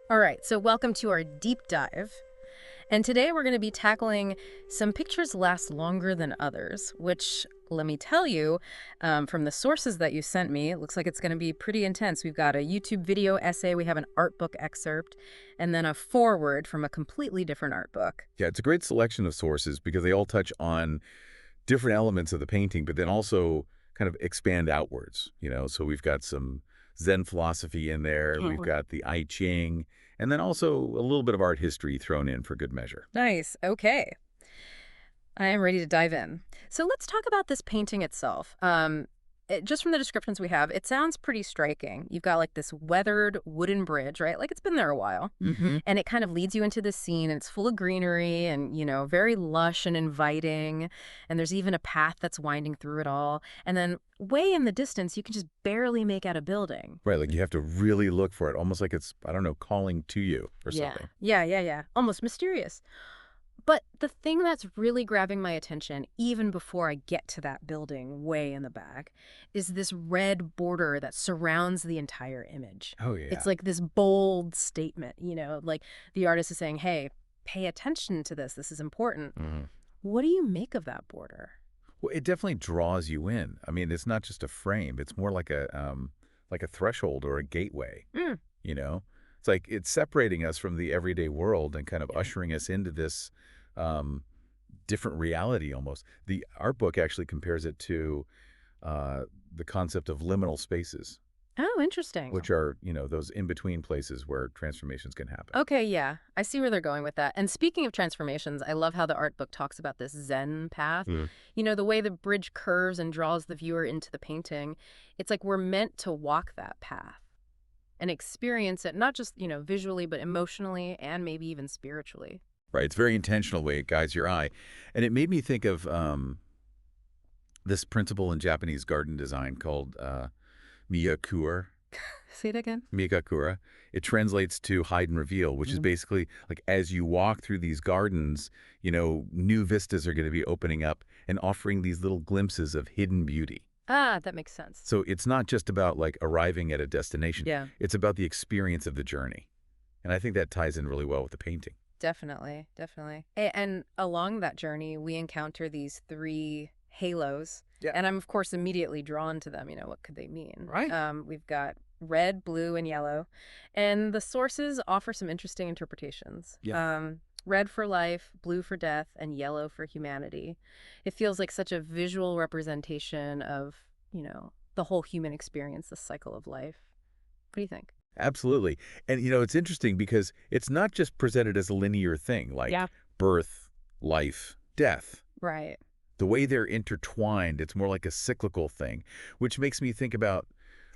All right, so welcome to our deep dive. And today we're going to be tackling some pictures last longer than others, which, let me tell you, from the sources that you sent me, it looks like it's going to be pretty intense. We've got a YouTube video essay, we have an art book excerpt, and then a foreword from a completely different art book. Yeah, it's a great selection of sources because they all touch on different elements of the painting, but then also kind of expand outwards. So we've got some Zen philosophy in there, we've got the I Ching, and then also a little bit of art history thrown in for good measure. Nice. Okay. I am ready to dive in. So let's talk about this painting itself. Just from the descriptions we have, it sounds pretty striking. You've got like this weathered wooden bridge, right? Like it's been there a while. And it kind of leads you into the scene, and it's full of greenery and, very lush and inviting. And there's even a path that's winding through it all. And then way in the distance, you can just barely make out a building. Right, like you have to really look for it, almost like it's, I don't know, calling to you or something. Yeah. Almost mysterious. But the thing that's really grabbing my attention, even before I get to that building way in the back, is this red border that surrounds the entire image. Oh, yeah. It's like this bold statement, like the artist is saying, hey, pay attention to this. This is important. What do you make of that border? Well, it definitely draws you in. I mean, it's not just a frame. It's more like a threshold or a gateway, you know? It's like it's separating us from the everyday world and kind of ushering us into this different reality almost. The art book actually compares it to the concept of liminal spaces, Oh, interesting. which are, those in-between places where transformations can happen. Okay, yeah. I see where they're going with that. And speaking of transformations, I love how the art book talks about this Zen path. The way the bridge curves and draws the viewer into the painting. It's like we're meant to walk that path and experience it, not just, visually, but emotionally and maybe even spiritually. Right. It's a very intentional way it guides your eye. And it made me think of this principle in Japanese garden design called miyakura. Say it again. Miyakura. It translates to hide and reveal, which is basically like as you walk through these gardens, new vistas are going to be opening up and offering these little glimpses of hidden beauty. Ah, that makes sense. So it's not just about like arriving at a destination. Yeah. It's about the experience of the journey. And I think that ties in really well with the painting. Definitely. And along that journey, we encounter these three halos. Yeah. And I'm, of course, immediately drawn to them. What could they mean? Right. We've got red, blue, and yellow. And the sources offer some interesting interpretations. Yeah. Red for life, blue for death, and yellow for humanity. It feels like such a visual representation of, the whole human experience, the cycle of life. What do you think? Absolutely. And, it's interesting because it's not just presented as a linear thing like birth, life, death. Right. The way they're intertwined, it's more like a cyclical thing, which makes me think about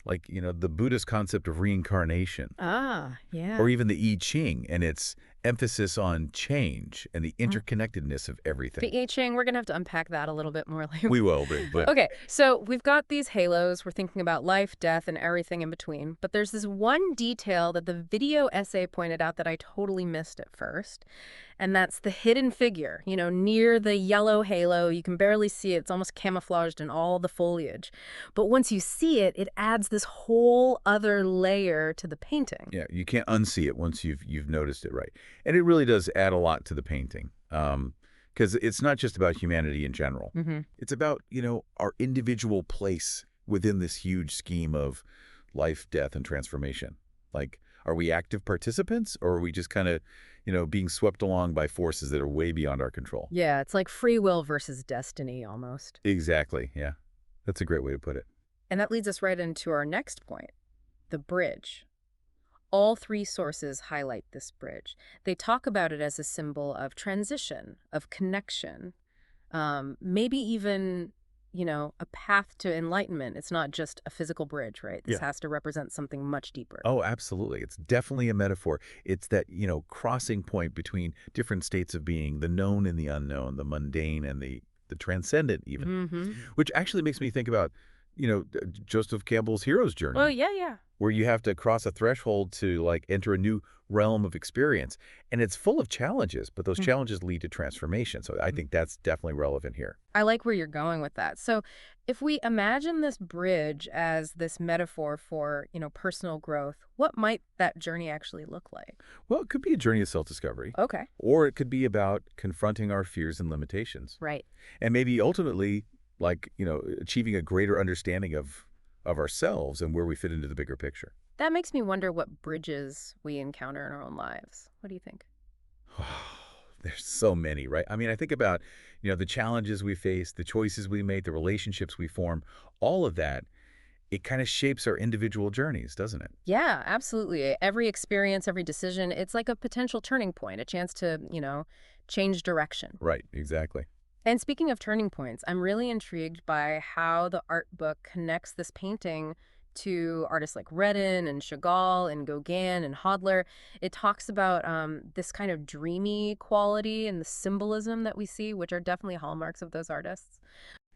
like, the Buddhist concept of reincarnation. Ah, yeah. Or even the I Ching and its emphasis on change and the interconnectedness of everything. The I Ching, we're going to have to unpack that a little bit more later. We will, but Okay, so we've got these halos. We're thinking about life, death, and everything in between. But there's this one detail that the video essay pointed out that I totally missed at first. And that's the hidden figure, near the yellow halo. You can barely see it. It's almost camouflaged in all the foliage. But once you see it, it adds this whole other layer to the painting. Yeah, you can't unsee it once you've noticed it, right? And it really does add a lot to the painting. Because it's not just about humanity in general. It's about, our individual place within this huge scheme of life, death, and transformation. Like, are we active participants or are we just kind of, being swept along by forces that are way beyond our control? Yeah, it's like free will versus destiny almost. Exactly, yeah. That's a great way to put it. And that leads us right into our next point, the bridge. All three sources highlight this bridge. They talk about it as a symbol of transition, of connection, maybe even, a path to enlightenment. It's not just a physical bridge, right? This has to represent something much deeper. Oh, absolutely. It's definitely a metaphor. It's that, crossing point between different states of being, the known and the unknown, the mundane and the transcendent even, which actually makes me think about, Joseph Campbell's hero's Oh, journey, yeah, yeah. where you have to cross a threshold to like enter a new realm of experience. And it's full of challenges, but those challenges lead to transformation. So I Mhm. think that's definitely relevant here. I like where you're going with that. So, if we imagine this bridge as this metaphor for, personal growth, what might that journey actually look like? Well, it could be a journey of self-discovery, Okay. or it could be about confronting our fears and limitations. Right. And maybe ultimately, like, achieving a greater understanding of ourselves and where we fit into the bigger picture. That makes me wonder what bridges we encounter in our own lives. What do you think? There's so many, right? I mean, I think about, the challenges we face, the choices we make, the relationships we form, all of that, it kind of shapes our individual journeys, doesn't it? Yeah, absolutely. Every experience, every decision, it's like a potential turning point, a chance to, change direction. Right, exactly. And speaking of turning points, I'm really intrigued by how the art book connects this painting to artists like Redin and Chagall and Gauguin and Hodler. It talks about this kind of dreamy quality and the symbolism that we see, which are definitely hallmarks of those artists.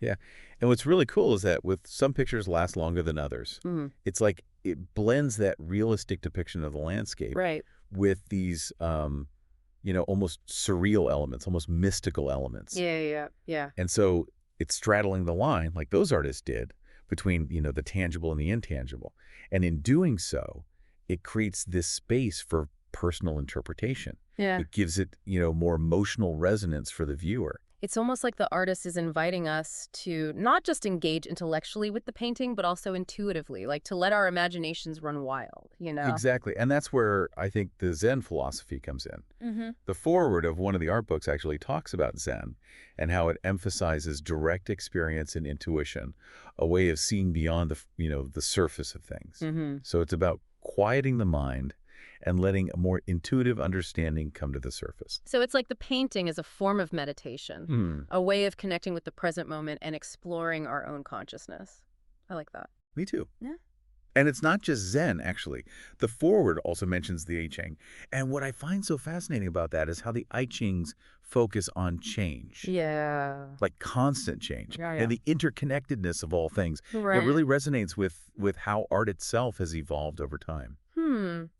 Yeah. And what's really cool is that with some pictures last longer than others, Mm, it's like it blends that realistic depiction of the landscape right. with these, almost surreal elements, almost mystical elements. Yeah, yeah, yeah. Yeah. And so it's straddling the line, like those artists did, between, the tangible and the intangible. And in doing so, it creates this space for personal interpretation. Yeah. It gives it, more emotional resonance for the viewer. It's almost like the artist is inviting us to not just engage intellectually with the painting, but also intuitively, like to let our imaginations run wild. Exactly. And that's where I think the Zen philosophy comes in. Mm-hmm. The foreword of one of the art books actually talks about Zen and how it emphasizes direct experience and intuition, a way of seeing beyond the surface of things. Mm-hmm. So it's about quieting the mind and letting a more intuitive understanding come to the surface. So it's like the painting is a form of meditation, Hmm. a way of connecting with the present moment and exploring our own consciousness. I like that. Me too. Yeah. And it's not just Zen, actually. The foreword also mentions the I Ching. And what I find so fascinating about that is how the I Ching's focus on change, Yeah. like constant change, Yeah, yeah. and the interconnectedness of all things. It Right. really resonates with how art itself has evolved over time.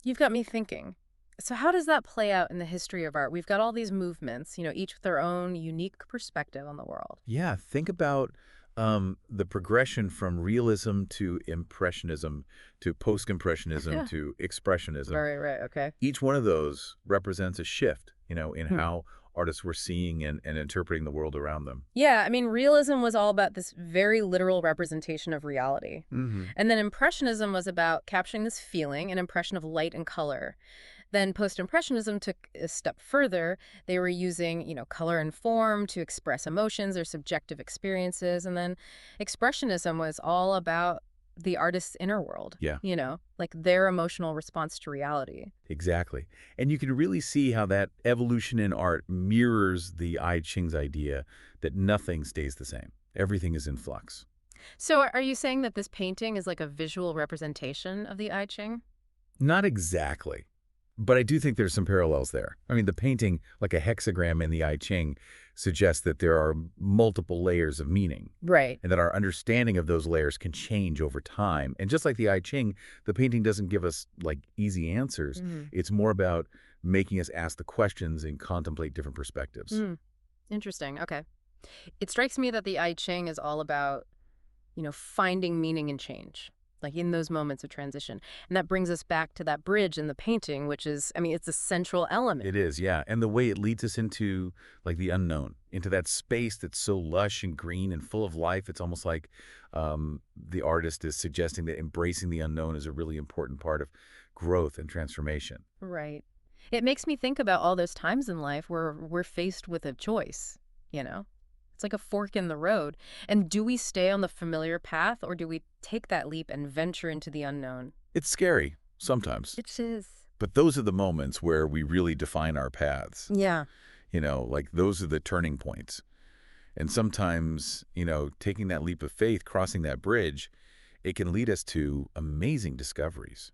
You've got me thinking. So how does that play out in the history of art? We've got all these movements, each with their own unique perspective on the world. Yeah, think about the progression from realism to impressionism to post-impressionism Yeah. to expressionism. Right, right, okay. Each one of those represents a shift, in Hmm. how artists were seeing and interpreting the world around them. Yeah, I mean, realism was all about this very literal representation of reality. Hmm. And then Impressionism was about capturing this feeling, an impression of light and color. Then Post-Impressionism took a step further. They were using, color and form to express emotions or subjective experiences. And then Expressionism was all about the artist's inner world, Yeah, like their emotional response to reality. exactly. And you can really see how that evolution in art mirrors the I Ching's idea that nothing stays the same. Everything is in flux. So are you saying that this painting is like a visual representation of the I Ching? Not exactly. But I do think there's some parallels there. I mean, the painting, like a hexagram in the I Ching, suggests that there are multiple layers of meaning Right. and that our understanding of those layers can change over time. And just like the I Ching, the painting doesn't give us, like, easy answers. Mhm. It's more about making us ask the questions and contemplate different perspectives. Interesting. Okay. It strikes me that the I Ching is all about, finding meaning in change, like in those moments of transition. And that brings us back to that bridge in the painting, which is, I mean, it's a central element. It is, yeah. And the way it leads us into, like, the unknown, into that space that's so lush and green and full of life. It's almost like the artist is suggesting that embracing the unknown is a really important part of growth and transformation. Right. It makes me think about all those times in life where we're faced with a choice, you know? It's like a fork in the road. And do we stay on the familiar path or do we take that leap and venture into the unknown? It's scary sometimes, It is. but those are the moments where we really define our paths. Yeah. Like those are the turning points. And sometimes, taking that leap of faith, crossing that bridge, it can lead us to amazing discoveries.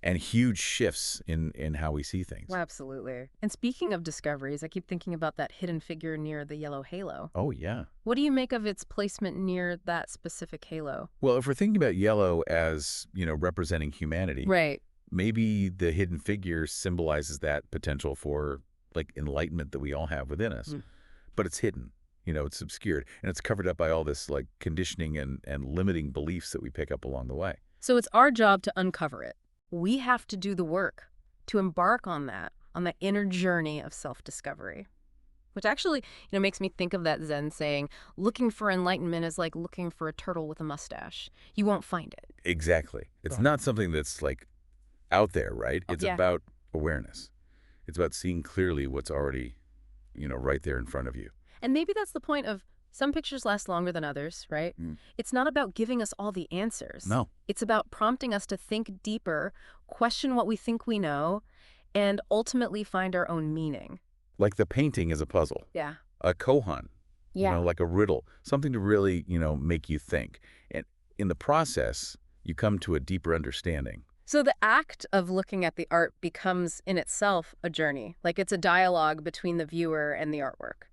and huge shifts in how we see things. Well, absolutely. And speaking of discoveries, I keep thinking about that hidden figure near the yellow halo. Oh, yeah. What do you make of its placement near that specific halo? Well, if we're thinking about yellow as, representing humanity, Right. maybe the hidden figure symbolizes that potential for, like, enlightenment that we all have within us. Mm. But it's hidden. It's obscured, and it's covered up by all this, like, conditioning and limiting beliefs that we pick up along the way. So it's our job to uncover it. We have to do the work to embark on that inner journey of self-discovery. Which actually, makes me think of that Zen saying, looking for enlightenment is like looking for a turtle with a mustache. You won't find it. Exactly. It's Right. not something that's, like, out there, right? It's Yeah. about awareness. It's about seeing clearly what's already, right there in front of you. And maybe that's the point of some pictures last longer than others, right? Mm. It's not about giving us all the answers. No. It's about prompting us to think deeper, question what we think we know, and ultimately find our own meaning. Like the painting is a puzzle, Yeah. a kohan, Yeah. like a riddle, something to really, make you think. And in the process, you come to a deeper understanding. So the act of looking at the art becomes in itself a journey. Like it's a dialogue between the viewer and the artwork.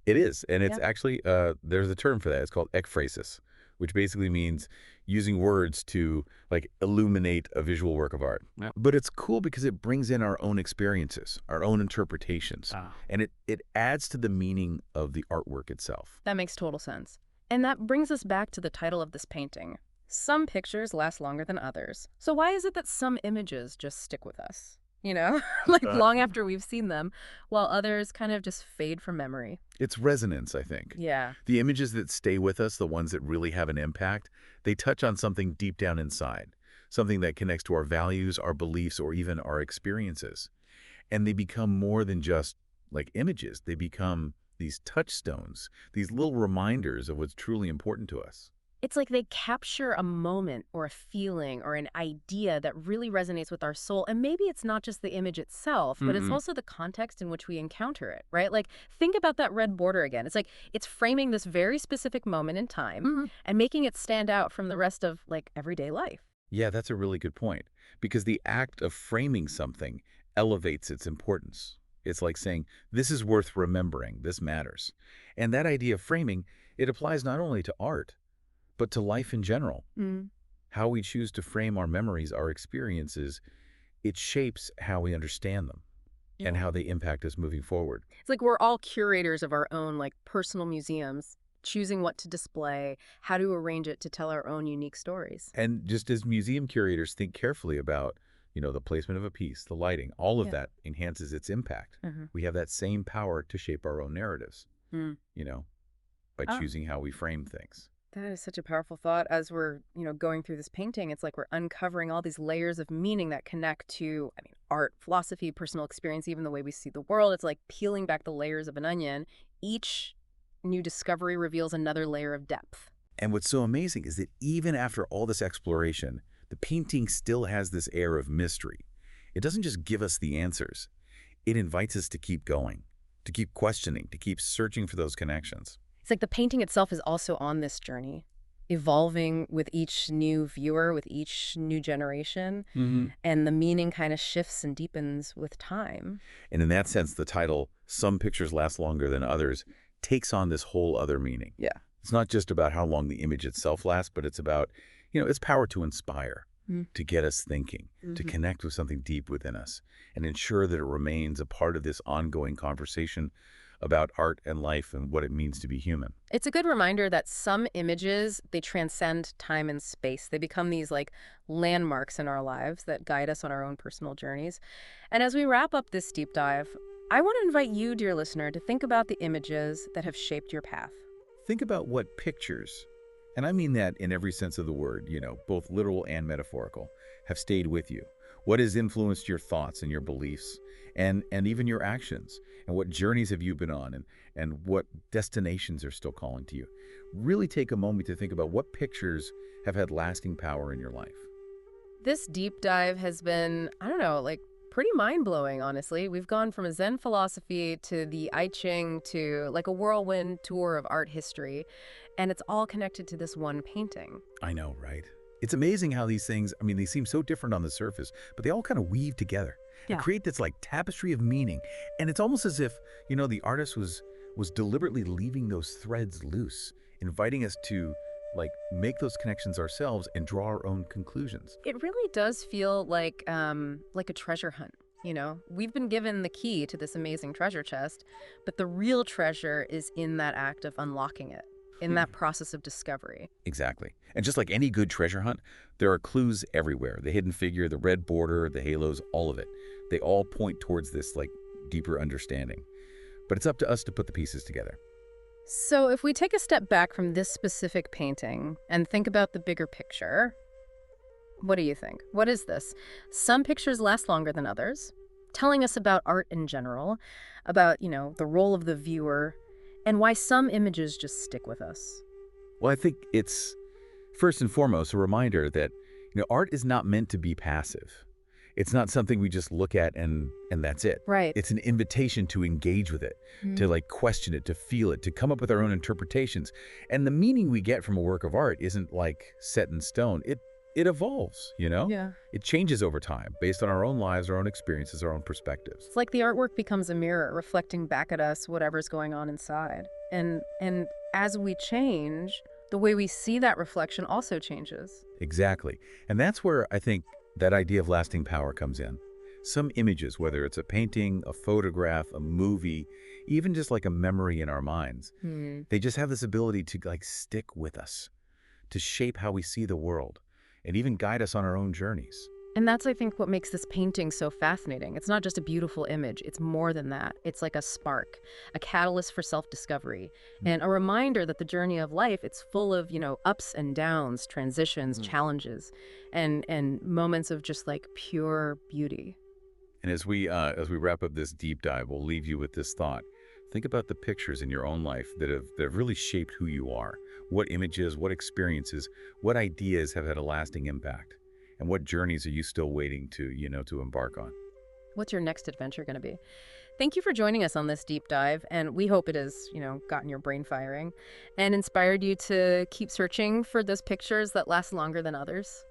It is, and it's Yeah. actually, there's a term for that. It's called ekphrasis, which basically means using words to, like, illuminate a visual work of art. Yeah. But it's cool because it brings in our own experiences, our own interpretations, and it adds to the meaning of the artwork itself. That makes total sense. And that brings us back to the title of this painting. Some pictures last longer than others. So why is it that some images just stick with us? Like long after we've seen them, while others kind of just fade from memory. It's resonance, I think. Yeah. The images that stay with us, the ones that really have an impact, they touch on something deep down inside, something that connects to our values, our beliefs, or even our experiences. And they become more than just, like, images. They become these touchstones, these little reminders of what's truly important to us. It's like they capture a moment or a feeling or an idea that really resonates with our soul. And maybe it's not just the image itself, but it's also the context in which we encounter it, right? Like, think about that red border again. It's like it's framing this very specific moment in time and making it stand out from the rest of, like, everyday life. Yeah, that's a really good point, because the act of framing something elevates its importance. It's like saying, this is worth remembering, this matters. And that idea of framing, it applies not only to art, but to life in general. How we choose to frame our memories, our experiences, it shapes how we understand them and how they impact us moving forward. It's like we're all curators of our own, like, personal museums, choosing what to display, how to arrange it to tell our own unique stories. And just as museum curators think carefully about, the placement of a piece, the lighting, all of that enhances its impact. We have that same power to shape our own narratives, by choosing how we frame things. That is such a powerful thought. As we're, going through this painting, it's like we're uncovering all these layers of meaning that connect to, art, philosophy, personal experience, even the way we see the world. It's like peeling back the layers of an onion. Each new discovery reveals another layer of depth. And what's so amazing is that even after all this exploration, the painting still has this air of mystery. It doesn't just give us the answers. It invites us to keep going, to keep questioning, to keep searching for those connections. It's like the painting itself is also on this journey, evolving with each new viewer, with each new generation, and the meaning kind of shifts and deepens with time. And in that sense, the title, Some Pictures Last Longer Than Others, takes on this whole other meaning. Yeah. It's not just about how long the image itself lasts, but it's about, its power to inspire, to get us thinking, to connect with something deep within us, and ensure that it remains a part of this ongoing conversation about art and life and what it means to be human. It's a good reminder that some images, they transcend time and space. They become these, like, landmarks in our lives that guide us on our own personal journeys. And as we wrap up this deep dive, I want to invite you, dear listener, to think about the images that have shaped your path. Think about what pictures, and I mean that in every sense of the word, both literal and metaphorical, have stayed with you. What has influenced your thoughts and your beliefs and even your actions? And what journeys have you been on, and what destinations are still calling to you? Really take a moment to think about what pictures have had lasting power in your life. This deep dive has been, like, pretty mind-blowing, honestly. We've gone from a Zen philosophy to the I Ching to, like, a whirlwind tour of art history, and it's all connected to this one painting. I know, right? It's amazing how these things, I mean, they seem so different on the surface, but they all kind of weave together and Yeah. create this like tapestry of meaning. And it's almost as if, the artist was deliberately leaving those threads loose, inviting us to like make those connections ourselves and draw our own conclusions. It really does feel like a treasure hunt. We've been given the key to this amazing treasure chest, but the real treasure is in that act of unlocking it, in that process of discovery. Exactly. And just like any good treasure hunt, there are clues everywhere. The hidden figure, the red border, the halos, all of it. They all point towards this like deeper understanding. But it's up to us to put the pieces together. So if we take a step back from this specific painting and think about the bigger picture, what do you think? What is this? Some pictures last longer than others, telling us about art in general, about, the role of the viewer, and why some images just stick with us. Well, I think it's first and foremost a reminder that, art is not meant to be passive. It's not something we just look at and that's it. Right. It's an invitation to engage with it, to like question it, to feel it, to come up with our own interpretations. And the meaning we get from a work of art isn't like set in stone. It evolves, Yeah. It changes over time based on our own lives, our own experiences, our own perspectives. It's like the artwork becomes a mirror reflecting back at us whatever's going on inside. And as we change, the way we see that reflection also changes. Exactly. And that's where I think that idea of lasting power comes in. Some images, whether it's a painting, a photograph, a movie, even just like a memory in our minds, they just have this ability to like stick with us, to shape how we see the world, and even guide us on our own journeys. And that's, I think, what makes this painting so fascinating. It's not just a beautiful image. It's more than that. It's like a spark, a catalyst for self-discovery, and a reminder that the journey of life, it's full of, ups and downs, transitions, challenges, and moments of just like pure beauty. And as we wrap up this deep dive, we'll leave you with this thought. Think about the pictures in your own life that have really shaped who you are. What images, what experiences, what ideas have had a lasting impact? And what journeys are you still waiting to embark on? What's your next adventure going to be? Thank you for joining us on this deep dive, and we hope it has, gotten your brain firing and inspired you to keep searching for those pictures that last longer than others.